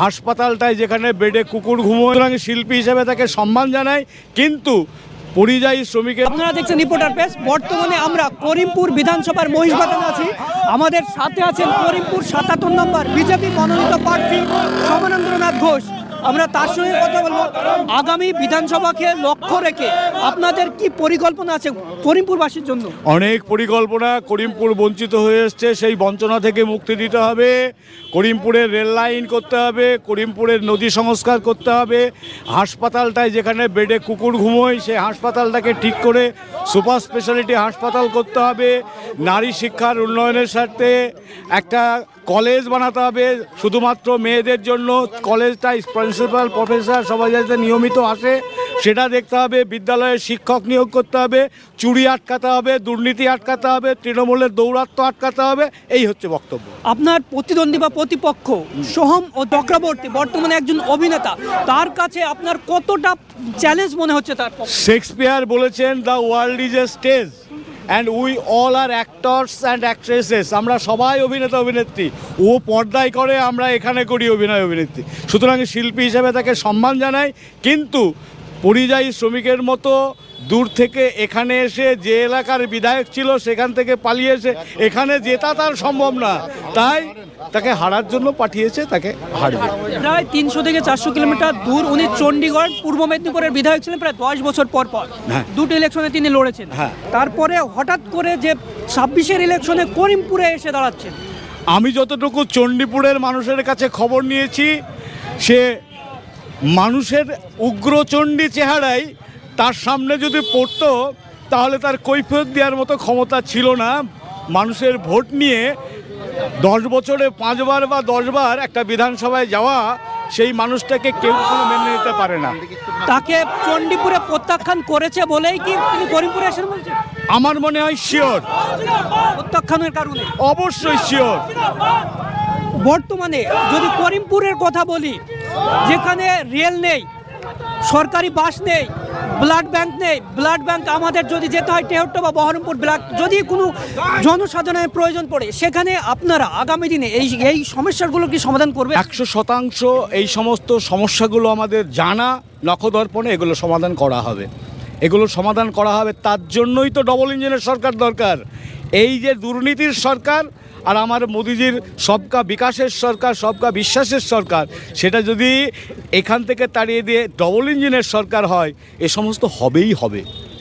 হাসপাতালটায় যেখানে বেডে কুকুর ঘুমোয়, শিল্পী হিসেবে তাকে সম্মান জানাই, কিন্তু পরিযায়ী শ্রমিকের। আপনারা দেখছেন রিপোর্টার পেজ। বর্তমানে আমরা করিমপুর বিধানসভার মহিষবাগানে আছি। আমাদের সাথে আছেন করিমপুর ৭৭ নম্বর বিজেপি মনোনীত প্রার্থী সমানেন্দ্রনাথ ঘোষ। আমরা তার সঙ্গে কথা বলবো আগামী বিধানসভাকে লক্ষ্য রেখে আপনাদের কি পরিকল্পনা আছে করিমপুরবাসীর জন্য? অনেক পরিকল্পনা। করিমপুর বঞ্চিত হয়ে এসছে, সেই বঞ্চনা থেকে মুক্তি দিতে হবে। করিমপুরের রেল লাইন করতে হবে, করিমপুরের নদী সংস্কার করতে হবে। হাসপাতালটায় যেখানে বেডে কুকুর ঘুমোয় সেই হাসপাতালটাকে ঠিক করে সুপার স্পেশালিটি হাসপাতাল করতে হবে। নারী শিক্ষার উন্নয়নের স্বার্থে একটা কলেজ বানাতে হবে শুধুমাত্র মেয়েদের জন্য। কলেজটাই প্রিন্সিপাল প্রফেসর সবাই যাতে নিয়মিত আসে সেটা দেখতে হবে। বিদ্যালয়ে শিক্ষক নিয়োগ করতে হবে, চুরি আটকাতে হবে, দুর্নীতি আটকাতে হবে, তৃণমূলের দৌরাত্ম্য আটকাতে হবে। এই হচ্ছে বক্তব্য। আপনার প্রতিদ্বন্দ্বী বা প্রতিপক্ষ সোহম ও চক্রবর্তী বর্তমানে একজন অভিনেতা, তার কাছে আপনার কতটা চ্যালেঞ্জ মনে হচ্ছে? তার শেক্সপিয়ার বলেছেন, the world is a stage and we all are actors and actresses. আমরা সবাই অভিনেতা অভিনেত্রী। ও পর্দায় করে, আমরা এখানে করি অভিনয় অভিনেত্রী। সুতরাং শিল্পী হিসেবে তাকে সম্মান জানাই, কিন্তু পরিযায়ী শ্রমিকের মতো দূর থেকে এখানে এসে যে এলাকার বিধায়ক ছিল সেখান থেকে পালিয়ে এসে এখানে জেতা তার সম্ভব না। তাই তাকে হারার জন্য পাঠিয়েছে, তাকে হারবে। প্রায় ৩০০ থেকে ৪০০ কিলোমিটার দূর উনি চণ্ডীগড় পূর্ব মেদিনীপুরের বিধায়ক ছিলেন প্রায় ১০ বছর পর। হ্যাঁ। দুটো ইলেকশনে তিনি লড়েছেন। হ্যাঁ। তারপরে হঠাৎ করে যে ২৬-এর ইলেকশনে করিমপুরে এসে দাঁড়াচ্ছেন। আমি যতটুকু চণ্ডীপুরের মানুষের কাছে খবর নিয়েছি, সে মানুষের উগ্রচণ্ডী চেহারাই তার সামনে যদি পড়তো তাহলে তার কৈফিয়ত দেওয়ার মতো ক্ষমতা ছিল না। মানুষের ভোট নিয়ে 10 বছরে 5 বার বা 10 বার একটা বিধানসভায় যাওয়া, সেই মানুষটাকে কেউ কখনো মেনে নিতে পারে না। তাকে চণ্ডীপুরে প্রত্যাখ্যান করেছে বলেই কি তিনি করিমপুরে আসেন বলছেন? আমার মনে হয় শিওর, প্রত্যাখ্যানের কারণে অবশ্যই শিওর। বর্তমানে যদি করিমপুরের কথা বলি, যেখানে রেল নেই, সরকারি বাস নেই, ব্লাড ব্যাংক নেই। ব্লাড ব্যাংক আমাদের যদি যেতে হয় টেহট্ট বা বহরমপুর ব্লক, যদি কোনো জনসাধারণের প্রয়োজন পড়ে, সেখানে আপনারা আগামী দিনে এই সমস্যাগুলো কি সমাধান করবে? 100% এই সমস্ত সমস্যাগুলো আমাদের জানা, নখদর্পণে এগুলো সমাধান করা হবে। এগুলো সমাধান করা হবে, তার জন্যই তো ডবল ইঞ্জিনের সরকার দরকার। এই যে দুর্নীতির সরকার আর আমার মোদিজির সবকা বিকাশের সরকার, সবকা বিশ্বাসের সরকার, সেটা যদি এখান থেকে তাড়িয়ে দিয়ে ডবল ইঞ্জিনের সরকার হয়, এ সমস্ত হবেই হবে।